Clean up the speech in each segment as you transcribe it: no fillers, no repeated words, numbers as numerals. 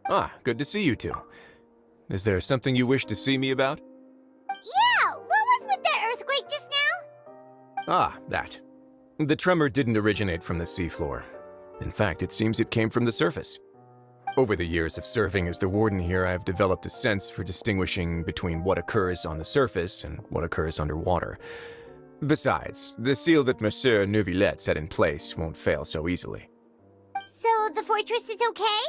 Ah, good to see you two. Is there something you wish to see me about? Yeah, what was with that earthquake just now? Ah, that. The tremor didn't originate from the seafloor. In fact, it seems it came from the surface. Over the years of serving as the warden here, I have developed a sense for distinguishing between what occurs on the surface and what occurs underwater. Besides, the seal that Monsieur Neuvillette set in place won't fail so easily. So the fortress is okay?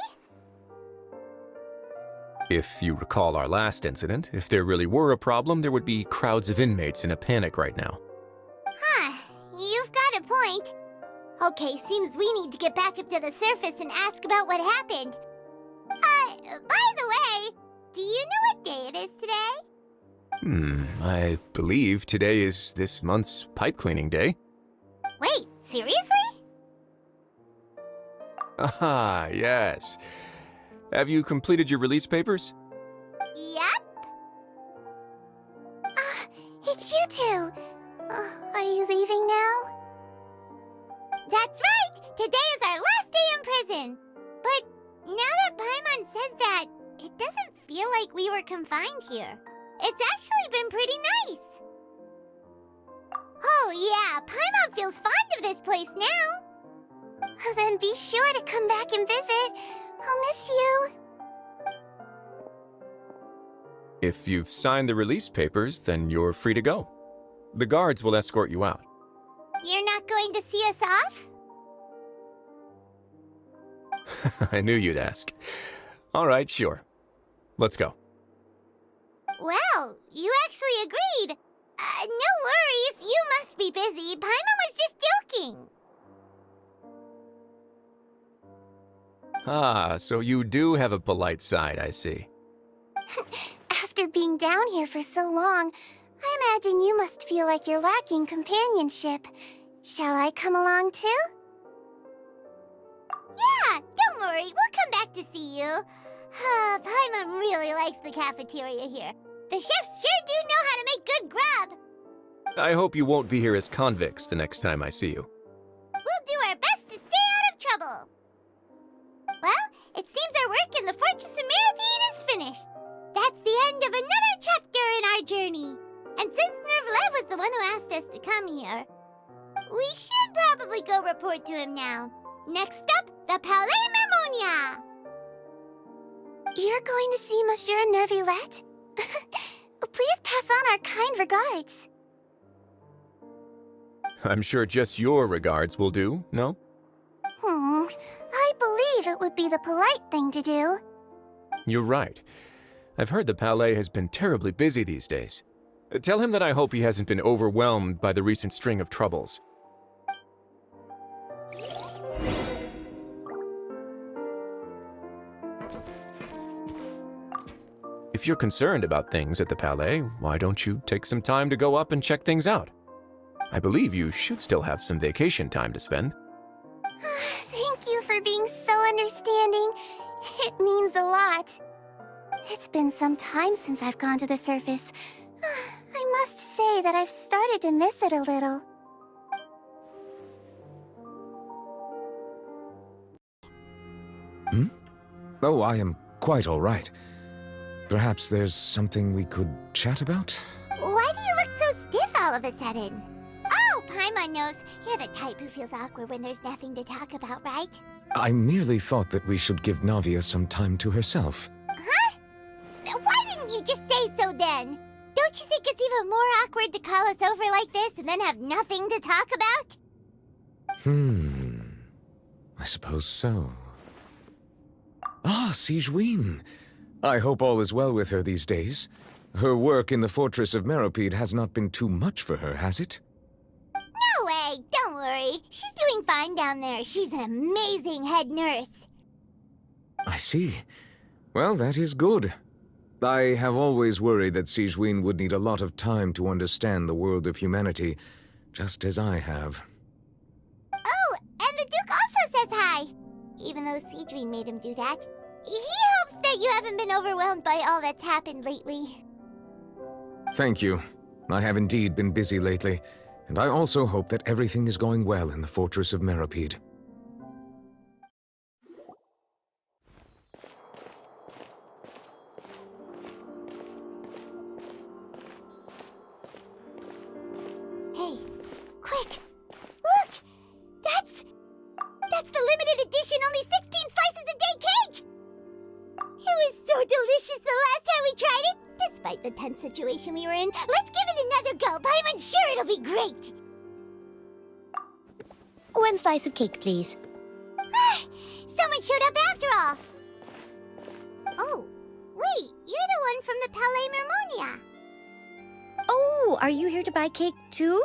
If you recall our last incident, if there really were a problem, there would be crowds of inmates in a panic right now. Huh, you've got a point. Okay, seems we need to get back up to the surface and ask about what happened. By the way, do you know what day it is today? I believe today is this month's pipe cleaning day. Wait, seriously? Ah, yes. Have you completed your release papers? Yep. It's you two. Are you leaving now? That's right! Today is our last day in prison! But now that Paimon says that, it doesn't feel like we were confined here. It's actually been pretty nice. Oh yeah, Paimon feels fond of this place now. Then be sure to come back and visit. I'll miss you. If you've signed the release papers, then you're free to go. The guards will escort you out. You're not going to see us off? I knew you'd ask. All right, sure. Let's go. Well, you actually agreed. No worries, you must be busy. Paimon was just joking. Ah, so you do have a polite side, I see. After being down here for so long, I imagine you must feel like you're lacking companionship. Shall I come along too? Yeah, don't worry, we'll come back to see you. Paimon really likes the cafeteria here. The chefs sure do know how to make good grub. I hope you won't be here as convicts the next time I see you. We'll do our best to stay out of trouble. Well, it seems our work in the Fortress of Mirapede is finished. That's the end of another chapter in our journey. And since Neuvillette was the one who asked us to come here, we should probably go report to him now. Next up, the Palais Mermonia. You're going to see Monsieur Neuvillette? Please pass on our kind regards. I'm sure just your regards will do, no? I believe it would be the polite thing to do. You're right. I've heard the Palais has been terribly busy these days. Tell him that I hope he hasn't been overwhelmed by the recent string of troubles. If you're concerned about things at the Palais, why don't you take some time to go up and check things out? I believe you should still have some vacation time to spend. Thank you for being so understanding. It means a lot. It's been some time since I've gone to the surface. I must say that I've started to miss it a little. Oh, I am quite all right. Perhaps there's something we could chat about? Why do you look so stiff all of a sudden? Oh, Paimon knows. You're the type who feels awkward when there's nothing to talk about, right? I merely thought that we should give Navia some time to herself. Huh? Why didn't you just say so then? Don't you think it's even more awkward to call us over like this and then have nothing to talk about? I suppose so. Ah, Sigewinne. I hope all is well with her these days. Her work in the Fortress of Mirapede has not been too much for her, has it? No way! Don't worry. She's doing fine down there. She's an amazing head nurse. I see. Well, that is good. I have always worried that Sigewinne would need a lot of time to understand the world of humanity, just as I have. Oh, and the Duke also says hi. Even though Sigewinne made him do that. He hopes that you haven't been overwhelmed by all that's happened lately. Thank you. I have indeed been busy lately, and I also hope that everything is going well in the Fortress of Mirapede. the tense situation we were in. Let's give it another go. I'm sure it'll be great. 1 slice of cake, please. Someone showed up after all. Oh, wait, you're the one from the Palais Mermonia. Oh, are you here to buy cake too?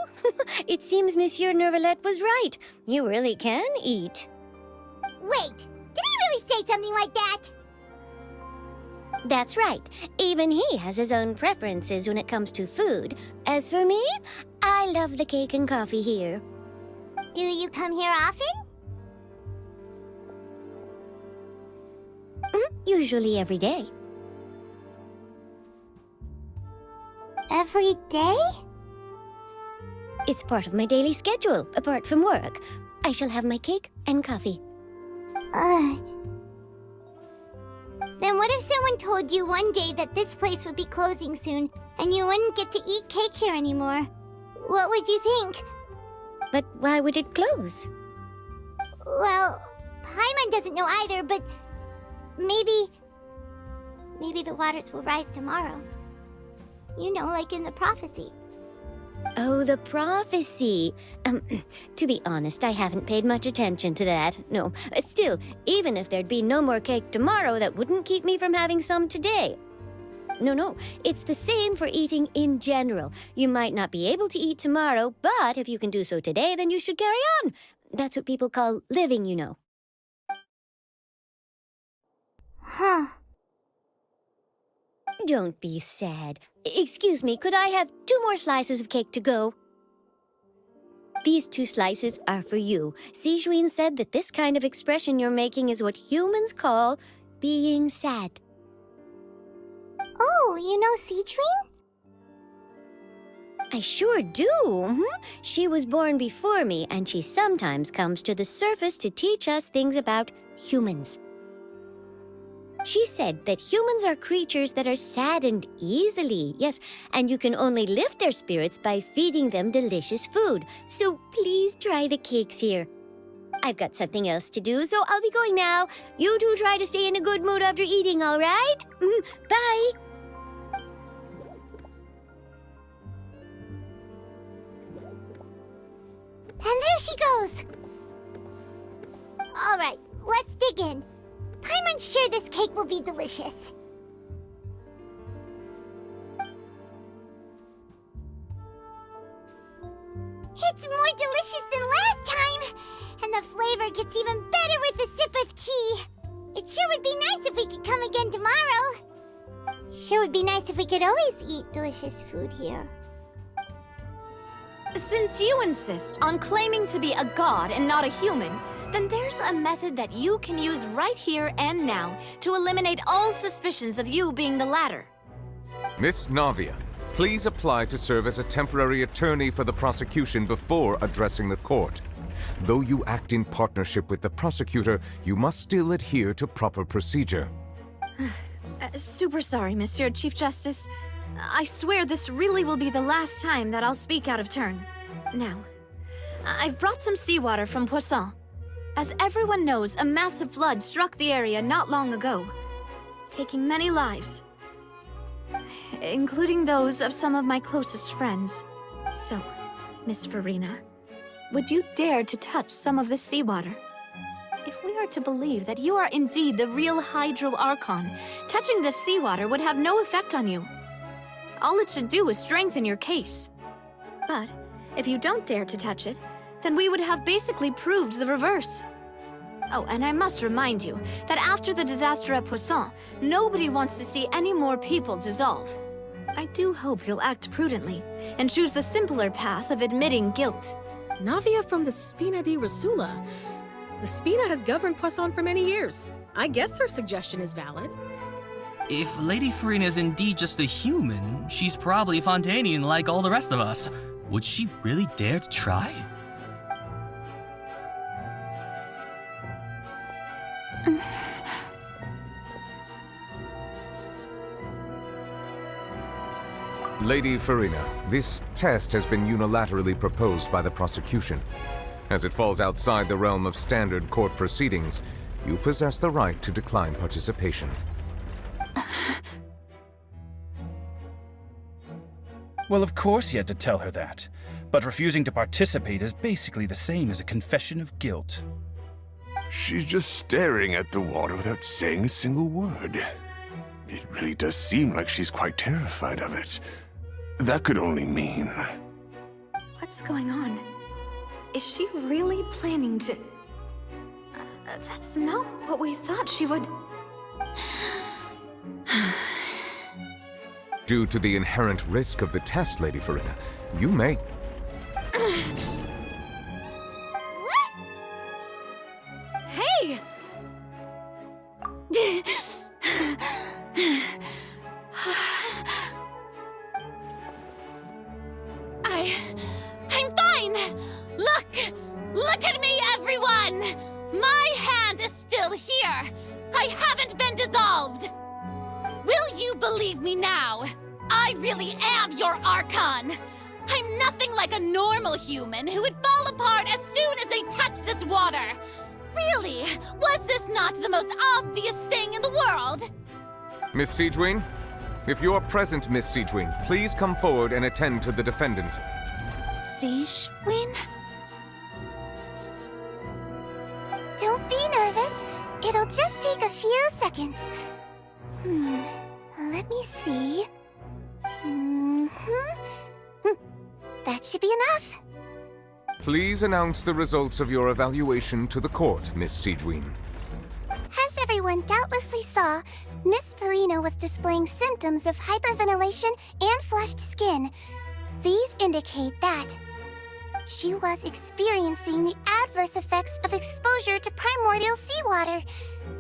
It seems Monsieur Nervalette was right. You really can eat. Wait, did he really say something like that? That's right. Even he has his own preferences when it comes to food. As for me, I love the cake and coffee here. Do you come here often? Usually every day. Every day? It's part of my daily schedule, apart from work. I shall have my cake and coffee. Then what if someone told you one day that this place would be closing soon, and you wouldn't get to eat cake here anymore? What would you think? But why would it close? Well, Paimon doesn't know either, but maybe the waters will rise tomorrow. You know, like in the prophecy. Oh, the prophecy. To be honest, I haven't paid much attention to that. No, still, even if there'd be no more cake tomorrow, that wouldn't keep me from having some today. No, it's the same for eating in general. You might not be able to eat tomorrow, but if you can do so today, then you should carry on. That's what people call living, you know. Huh. Don't be sad. Excuse me, could I have 2 more slices of cake to go? These 2 slices are for you. Sigewinne said that this kind of expression you're making is what humans call being sad. Oh, you know Sigewinne? I sure do. She was born before me, and she sometimes comes to the surface to teach us things about humans. She said that humans are creatures that are saddened easily, yes, and you can only lift their spirits by feeding them delicious food. So please try the cakes here. I've got something else to do, so I'll be going now. You two try to stay in a good mood after eating, all right? Bye. And there she goes. All right, let's dig in. I'm sure this cake will be delicious. It's more delicious than last time, and the flavor gets even better with a sip of tea. It sure would be nice if we could come again tomorrow. Sure would be nice if we could always eat delicious food here. Since you insist on claiming to be a god and not a human, then there's a method that you can use right here and now to eliminate all suspicions of you being the latter. Miss Navia, please apply to serve as a temporary attorney for the prosecution before addressing the court. Though you act in partnership with the prosecutor, you must still adhere to proper procedure. Super sorry, Monsieur Chief Justice. I swear this really will be the last time that I'll speak out of turn. Now, I've brought some seawater from Poisson. As everyone knows, a massive flood struck the area not long ago, taking many lives, including those of some of my closest friends. So, Miss Furina, would you dare to touch some of this seawater? If we are to believe that you are indeed the real Hydro Archon, touching this seawater would have no effect on you. All it should do is strengthen your case. But if you don't dare to touch it, then we would have basically proved the reverse. Oh, and I must remind you that after the disaster at Poisson, nobody wants to see any more people dissolve. I do hope you'll act prudently and choose the simpler path of admitting guilt. Navia from the Spina di Rasula. The Spina has governed Poisson for many years. I guess her suggestion is valid. If Lady Furina is indeed just a human, she's probably Fontainian like all the rest of us. Would she really dare to try? Lady Furina, this test has been unilaterally proposed by the prosecution. As it falls outside the realm of standard court proceedings, you possess the right to decline participation. Well, of course he had to tell her that. But refusing to participate is basically the same as a confession of guilt. She's just staring at the water without saying a single word. It really does seem like she's quite terrified of it. That could only mean... What's going on? Is she really planning to... that's not what we thought she would... Due to the inherent risk of the test, Lady Furina, you may... What? Hey! I'm fine! Look at me, everyone! My hand is still here! I haven't been dissolved! Will you believe me now? I really am your Archon! I'm nothing like a normal human who would fall apart as soon as they touch this water! Really? Was this not the most obvious thing in the world? Miss Sigewinne? If you are present, Miss Sigewinne, please come forward and attend to the defendant. Sigewinne? Don't be nervous. It'll just take a few seconds. Let me see. That should be enough. Please announce the results of your evaluation to the court, Miss Sigewinne. As everyone doubtlessly saw, Miss Furina was displaying symptoms of hyperventilation and flushed skin. These indicate that she was experiencing the adverse effects of exposure to primordial seawater.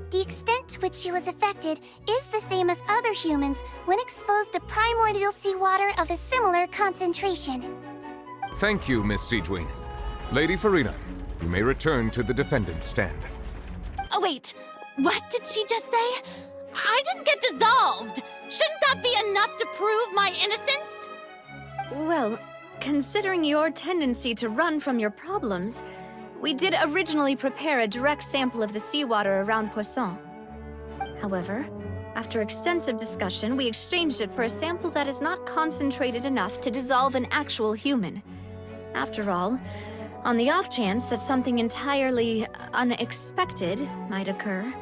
The extent to which she was affected is the same as other humans when exposed to primordial seawater of a similar concentration. Thank you, Miss Sigewinne. Lady Furina, you may return to the defendant's stand. Oh, wait. What did she just say? I didn't get dissolved. Shouldn't that be enough to prove my innocence? Well, considering your tendency to run from your problems, we did originally prepare a direct sample of the seawater around Poisson. However, after extensive discussion, we exchanged it for a sample that is not concentrated enough to dissolve an actual human. After all, on the off chance that something entirely unexpected might occur,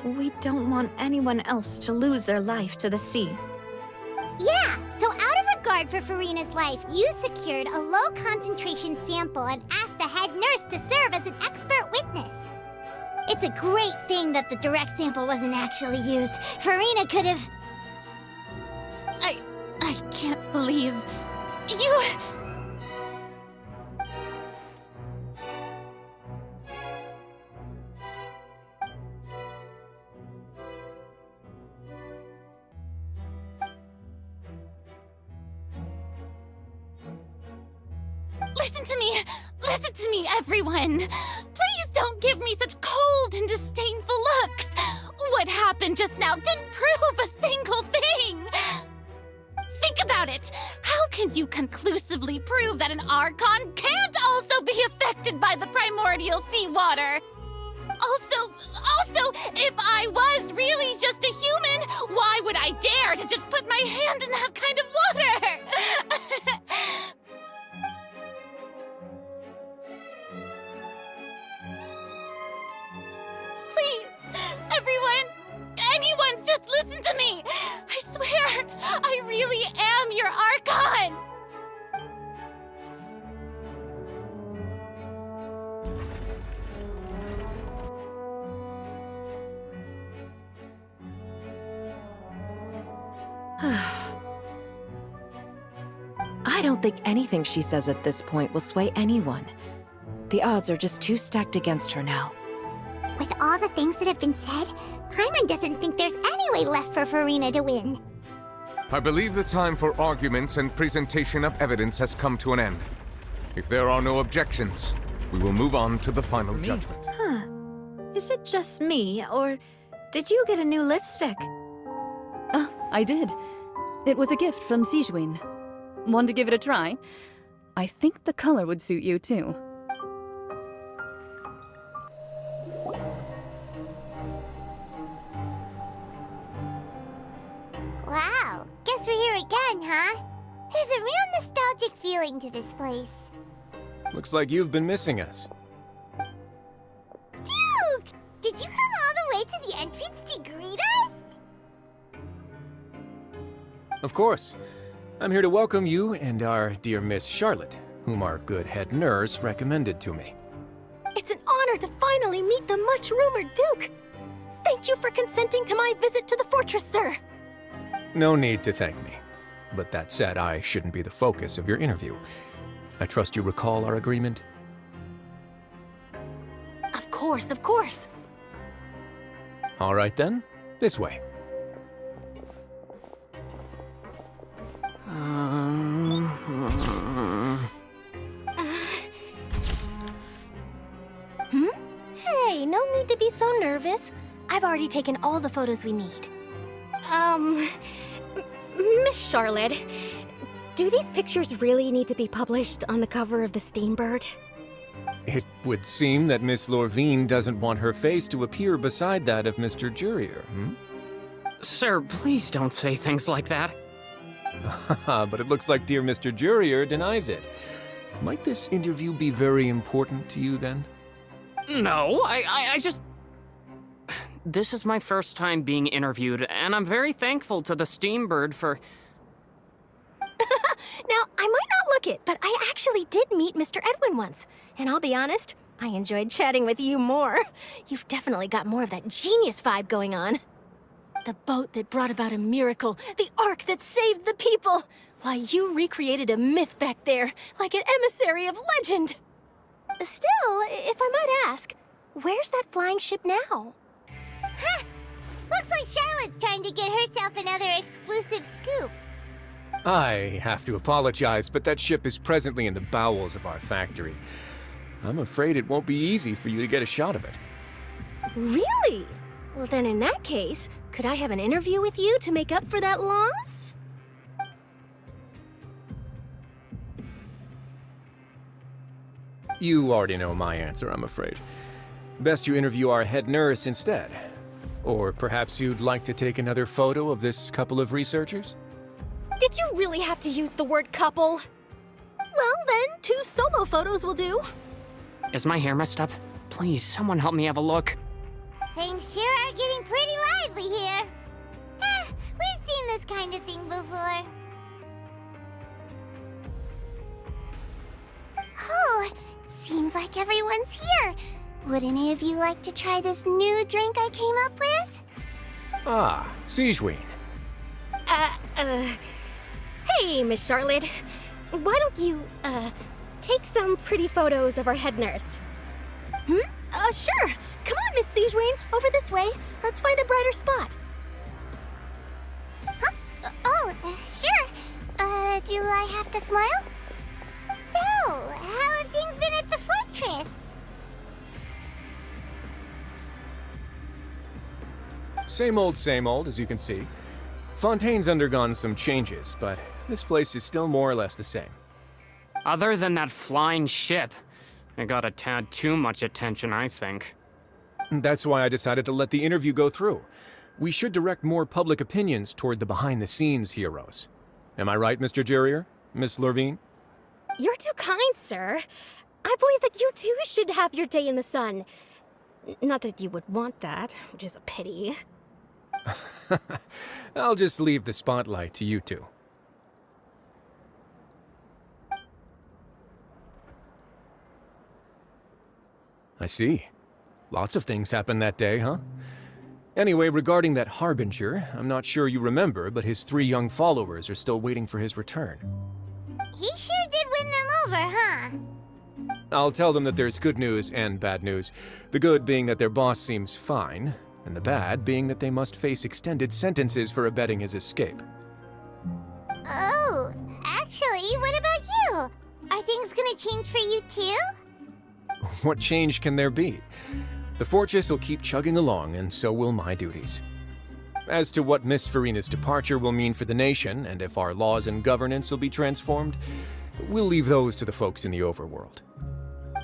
we don't want anyone else to lose their life to the sea. Yeah, so out of regard for Furina's life, you secured a low-concentration sample and asked the head nurse to serve as an expert witness. It's a great thing that the direct sample wasn't actually used. Furina could have... I can't believe... you... Listen to me, everyone! Please don't give me such cold and disdainful looks! What happened just now didn't prove a single thing! Think about it! How can you conclusively prove that an Archon can't also be affected by the primordial seawater? Also, if I was really just a human, why would I dare to just put my hand in that kind of water? Please, anyone, just listen to me! I swear, I really am your Archon! I don't think anything she says at this point will sway anyone. The odds are just too stacked against her now. With all the things that have been said, Paimon doesn't think there's any way left for Furina to win. I believe the time for arguments and presentation of evidence has come to an end. If there are no objections, we will move on to the final judgment. Huh. Is it just me, or did you get a new lipstick? Oh, I did. It was a gift from Sigewinne. Want to give it a try? I think the color would suit you, too. Wow, guess we're here again, huh? There's a real nostalgic feeling to this place. Looks like you've been missing us. Duke! Did you come all the way to the entrance to greet us? Of course. I'm here to welcome you and our dear Miss Charlotte, whom our good head nurse recommended to me. It's an honor to finally meet the much-rumored Duke. Thank you for consenting to my visit to the fortress, sir. No need to thank me. But that said, I shouldn't be the focus of your interview. I trust you recall our agreement? Of course, of course. All right then, this way. Hey, no need to be so nervous. I've already taken all the photos we need. Miss Charlotte, do these pictures really need to be published on the cover of the Steambird? It would seem that Miss Lorvine doesn't want her face to appear beside that of Mr. Jurier, Sir, please don't say things like that. But it looks like dear Mr. Jurier denies it. Might this interview be very important to you then? No, I just... This is my first time being interviewed, and I'm very thankful to the Steambird for... Now, I might not look it, but I actually did meet Mr. Edwin once. And I'll be honest, I enjoyed chatting with you more. You've definitely got more of that genius vibe going on. The boat that brought about a miracle, the ark that saved the people. Why, you recreated a myth back there, like an emissary of legend. Still, if I might ask, where's that flying ship now? Huh! Looks like Charlotte's trying to get herself another exclusive scoop. I have to apologize, but that ship is presently in the bowels of our factory. I'm afraid it won't be easy for you to get a shot of it. Really? Well, then in that case, could I have an interview with you to make up for that loss? You already know my answer, I'm afraid. Best you interview our head nurse instead. Or perhaps you'd like to take another photo of this couple of researchers? Did you really have to use the word couple? Well, then, 2 solo photos will do. Is my hair messed up? Please, someone help me have a look. Things sure are getting pretty lively here. We've seen this kind of thing before. Oh, seems like everyone's here. Would any of you like to try this new drink I came up with? Ah, Sigewinne. Hey, Miss Charlotte. Why don't you, take some pretty photos of our head nurse? Sure. Come on, Miss Sigewinne. Over this way. Let's find a brighter spot. Huh? Sure. Do I have to smile? So, how have things been at the fortress? Same old, as you can see. Fontaine's undergone some changes, but this place is still more or less the same. Other than that flying ship, it got a tad too much attention, I think. That's why I decided to let the interview go through. We should direct more public opinions toward the behind-the-scenes heroes. Am I right, Mr. Jurier? Miss Lorvine? You're too kind, sir. I believe that you too should have your day in the sun. Not that you would want that, which is a pity. I'll just leave the spotlight to you two. I see. Lots of things happened that day, huh? Anyway, regarding that Harbinger, I'm not sure you remember, but his 3 young followers are still waiting for his return. He sure did win them over, huh? I'll tell them that there's good news and bad news. The good being that their boss seems fine, and the bad being that they must face extended sentences for abetting his escape. Oh, actually, what about you? Are things gonna change for you too? What change can there be? The fortress will keep chugging along, and so will my duties. As to what Miss Furina's departure will mean for the nation, and if our laws and governance will be transformed, we'll leave those to the folks in the overworld.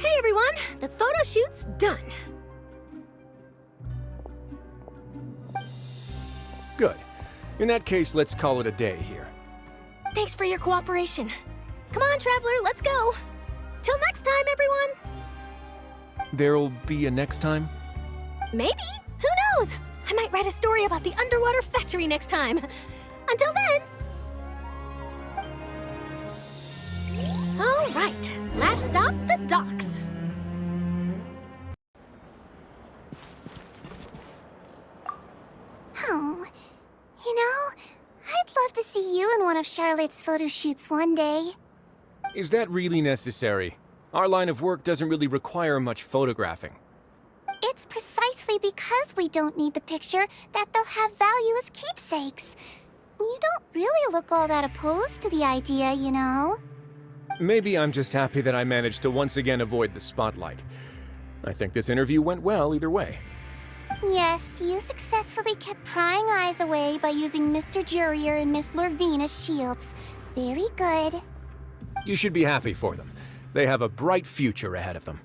Hey everyone, the photo shoot's done. Good. In that case, let's call it a day here. Thanks for your cooperation. Come on, Traveler, let's go. Till next time, everyone. There'll be a next time? Maybe. Who knows? I might write a story about the underwater factory next time. Until then. All right. Last stop, the docks. Oh, you know, I'd love to see you in one of Charlotte's photo shoots one day. Is that really necessary? Our line of work doesn't really require much photographing. It's precisely because we don't need the picture that they'll have value as keepsakes. You don't really look all that opposed to the idea, you know. Maybe I'm just happy that I managed to once again avoid the spotlight. I think this interview went well either way. Yes, you successfully kept prying eyes away by using Mr. Jurier and Miss Lorvine as shields. Very good. You should be happy for them. They have a bright future ahead of them.